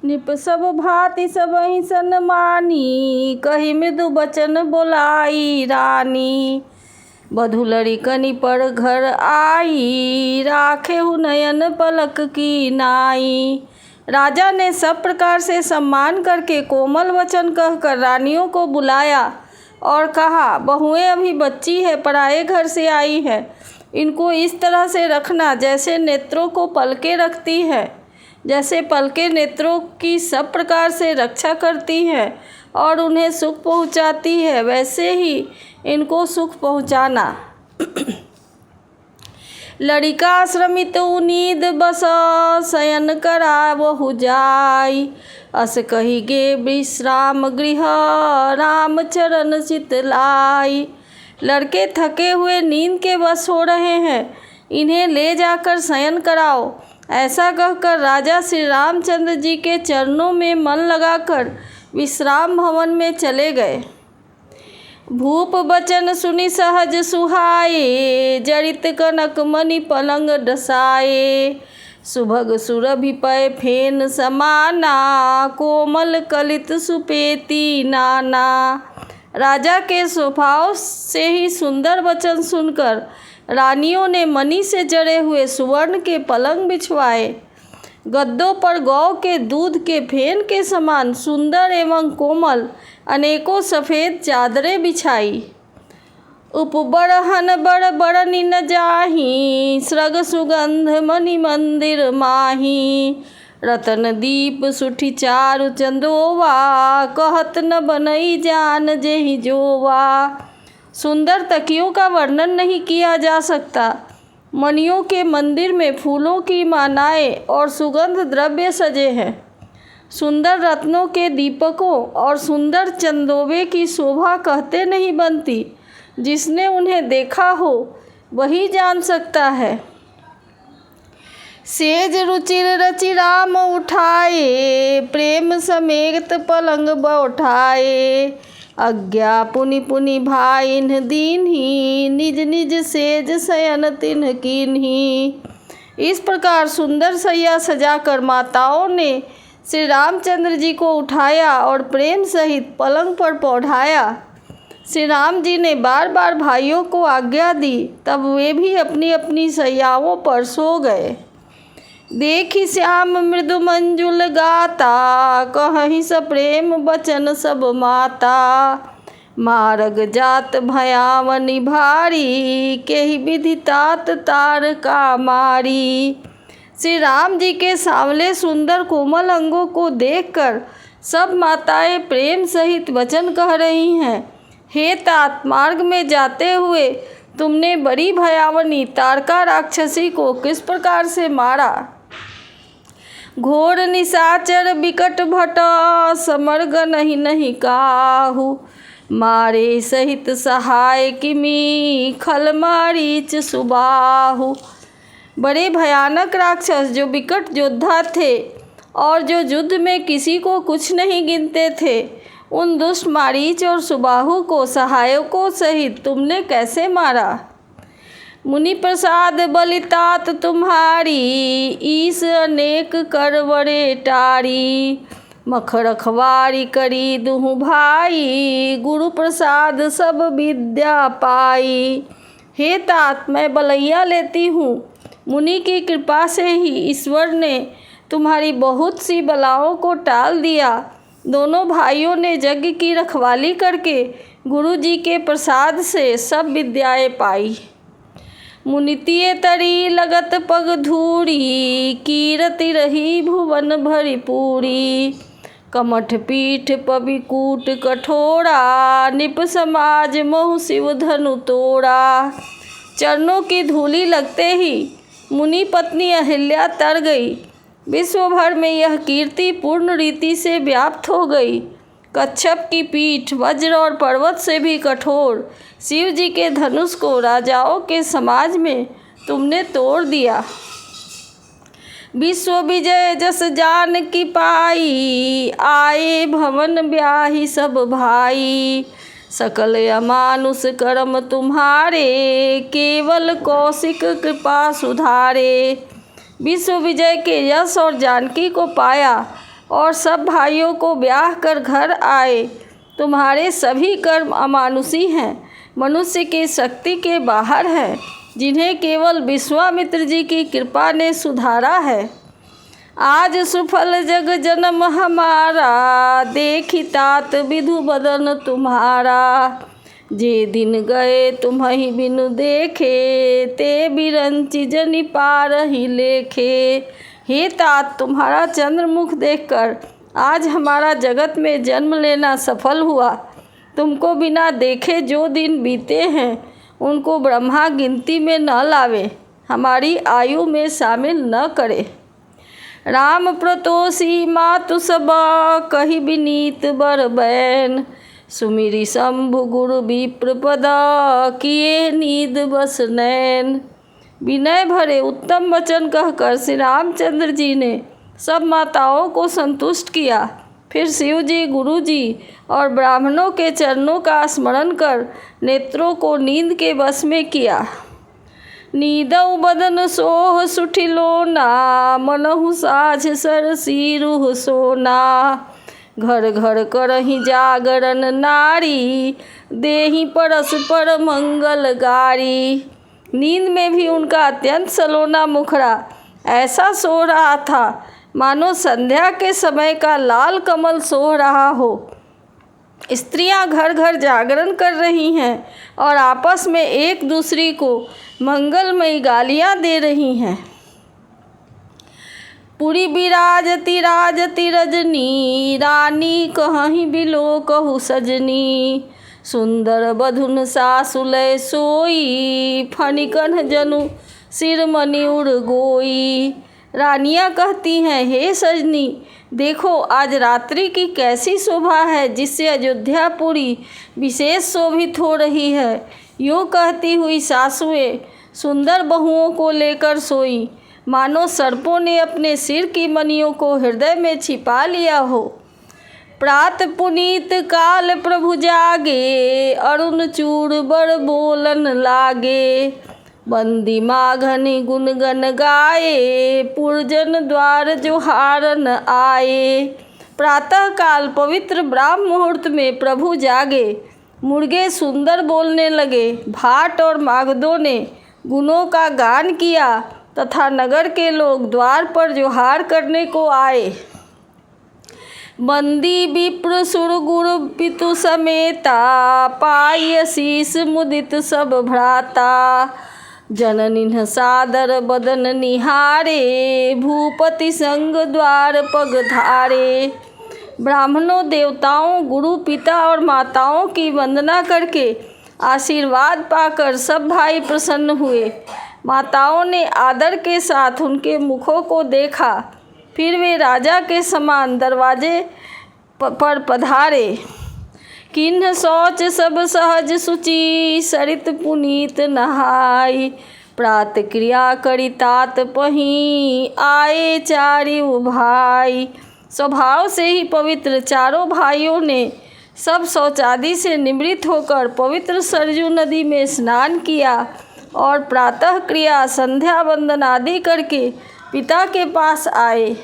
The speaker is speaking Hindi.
निप सब भांति सबहि सन्मानी, कही मृदु बचन बोलाई रानी। बधु लड़िकनि पर घर आई, राखेहु नयन पलक की नाई। राजा ने सब प्रकार से सम्मान करके कोमल वचन कहकर रानियों को बुलाया और कहा, बहुएं अभी बच्ची है, पराए घर से आई है। इनको इस तरह से रखना जैसे नेत्रों को पलकें रखती है। जैसे पलकें नेत्रों की सब प्रकार से रक्षा करती है और उन्हें सुख पहुंचाती है, वैसे ही इनको सुख पहुंचाना। लड़िका आश्रमित उनीद बस, शयन करावहु जाई। अस कही गे विश्राम गृह, राम चरण चितलाई। लड़के थके हुए नींद के वश हो रहे हैं, इन्हें ले जाकर शयन कराओ। ऐसा कहकर राजा श्री रामचंद्र जी के चरणों में मन लगाकर विश्राम भवन में चले गए। भूप बचन सुनि सहज सुहाए, जड़ित कनक मणि पलंग डसाए। सुभग सुरभि पय फेन समाना, कोमल कलित सुपेती नाना। राजा के स्वभाव से ही सुंदर वचन सुनकर रानियों ने मणि से जड़े हुए सुवर्ण के पलंग बिछवाए। गद्दों पर गौ के दूध के फेन के समान सुंदर एवं कोमल अनेकों सफ़ेद चादरें बिछाई। उपबरहन बड़ बड़नि न जाही, स्रग सुगंध मणि मंदिर माही। रतन दीप सुठी चारु चंदोवा, कहत न बनई जान जेहि जोवा। सुंदर तकियों का वर्णन नहीं किया जा सकता। मणियों के मंदिर में फूलों की मालाएं और सुगंध द्रव्य सजे हैं। सुंदर रत्नों के दीपकों और सुंदर चंदोबे की शोभा कहते नहीं बनती। जिसने उन्हें देखा हो वही जान सकता है। सेज रुचिर रचि राम उठाए, प्रेम समेत पलंग बैठाए। आज्ञा पुनि पुनि भाईन दीन्ही, निज निज सेज शयन तिन्ह कीन्ही। इस प्रकार सुंदर सैया सजाकर माताओं ने श्री रामचंद्र जी को उठाया और प्रेम सहित पलंग पर पौढ़ाया। श्री राम जी ने बार बार भाइयों को आज्ञा दी, तब वे भी अपनी अपनी सैयाओं पर सो गए। देखी श्याम मृदु मंजुल गाता, कहहि सप्रेम बचन सब माता। मार्ग जात भयावनि भारी, केहि विधि तात तारका मारी। श्री राम जी के सांवले सुंदर कोमल अंगों को देखकर सब माताएं प्रेम सहित वचन कह रही हैं। हे तात, मार्ग में जाते हुए तुमने बड़ी भयावनी तारका राक्षसी को किस प्रकार से मारा। घोर निशाचर बिकट भट, समर्ग नहीं नहीं काहू। मारे सहित सहाय किमी, खल मारीच सुबाहु। बड़े भयानक राक्षस जो विकट योद्धा थे और जो युद्ध में किसी को कुछ नहीं गिनते थे, उन दुष्ट मारीच और सुबाहु को सहायकों सहित तुमने कैसे मारा। मुनि प्रसाद बलितात तुम्हारी, ईस अनेक करवरे टारी। मख रखवारी करी दुहु भाई, गुरु प्रसाद सब विद्या पाई। हे तात, मैं बलैया लेती हूँ। मुनि की कृपा से ही ईश्वर ने तुम्हारी बहुत सी बलाओं को टाल दिया। दोनों भाइयों ने यज्ञ की रखवाली करके गुरु जी के प्रसाद से सब विद्याएं पाई। मुनितिये तरी लगत पग धूरी, कीरति रही भुवन भरी पूरी। कमठ पीठ पविकूट कठोरा, निप समाज महु शिव धनु तोड़ा। चरणों की धूली लगते ही मुनि पत्नी अहिल्या तर गई। विश्व भर में यह कीर्ति पूर्ण रीति से व्याप्त हो गई। कच्छप की पीठ वज्र और पर्वत से भी कठोर शिव जी के धनुष को राजाओं के समाज में तुमने तोड़ दिया। विश्व विजय जस जान की पाई, आए भवन ब्याही सब भाई। सकल अमानुष कर्म तुम्हारे, केवल कौशिक कृपा सुधारे। विश्व विजय के यश और जानकी को पाया और सब भाइयों को ब्याह कर घर आए। तुम्हारे सभी कर्म अमानुषी हैं, मनुष्य की शक्ति के बाहर हैं, जिन्हें केवल विश्वामित्र जी की कृपा ने सुधारा है। आज सुफल जग जन्म हमारा, देखी तात विधु बदन तुम्हारा। जे दिन गए तुम्हि बिनु देखे, ते बिरंचि जनि पारहि लेखे। हे तात, तुम्हारा चंद्रमुख देखकर आज हमारा जगत में जन्म लेना सफल हुआ। तुमको बिना देखे जो दिन बीते हैं, उनको ब्रह्मा गिनती में न लावे, हमारी आयु में शामिल न करे। राम प्रतोषी मातु सबा, कही विनीत बर बैन। सुमिरी शंभु गुरु विप्र पदा, किए नींद बस नैन। विनय भरे उत्तम वचन कहकर श्री रामचंद्र जी ने सब माताओं को संतुष्ट किया। फिर शिव जी, गुरु जी और ब्राह्मणों के चरणों का स्मरण कर नेत्रों को नींद के वश में किया। नीदौ बदन सोह सुठिलोना, मनहु साझ सरसी रूह सोना। घर घर करहि जागरण नारी, देहि परस्पर मंगल गारी। नींद में भी उनका अत्यंत सलोना मुखड़ा ऐसा सो रहा था मानो संध्या के समय का लाल कमल सो रहा हो। स्त्रियां घर घर जागरण कर रही हैं और आपस में एक दूसरी को मंगलमयी गालियां दे रही हैं। पुरी बिराजती राजती रजनी, रानी कहीं बिलो कहु सजनी। सुंदर बधुन सासुलय सोई, फनिकन जनु सिरमणि उड़ गोई। रानियां कहती हैं, हे सजनी, देखो आज रात्रि की कैसी शोभा है, जिससे अयोध्यापुरी विशेष शोभित हो रही है। यूँ कहती हुई सासुएं सुंदर बहुओं को लेकर सोई, मानो सर्पों ने अपने सिर की मणियों को हृदय में छिपा लिया हो। प्रात पुनीत काल प्रभु जागे, अरुण चूड़ बड़ बोलन लागे। बंदी माघनि गुनगन गाए, पुरजन द्वार जोहारन आए। प्रातः काल पवित्र ब्राह्म मुहूर्त में प्रभु जागे, मुर्गे सुंदर बोलने लगे, भाट और मागधों ने गुणों का गान किया तथा नगर के लोग द्वार पर जोहार करने को आए। बंदी विप्र सुरगुरु पितु समेता, पाई शीस मुदित सब भ्राता। जननिन्ह सादर बदन निहारे, भूपति संग द्वार पग धारे। ब्राह्मणों, देवताओं, गुरु, पिता और माताओं की वंदना करके आशीर्वाद पाकर सब भाई प्रसन्न हुए। माताओं ने आदर के साथ उनके मुखों को देखा, फिर वे राजा के समान दरवाजे पर पधारे। किन्ह शौच सब सहज सुचि, सरित पुनीत नहाई। प्रात क्रिया करी तात पही, आए चारिउ भाई। स्वभाव से ही पवित्र चारों भाइयों ने सब शौचादि से निवृत्त होकर पवित्र सरजू नदी में स्नान किया और प्रातः क्रिया, संध्या वंदन आदि करके पिता के पास आए।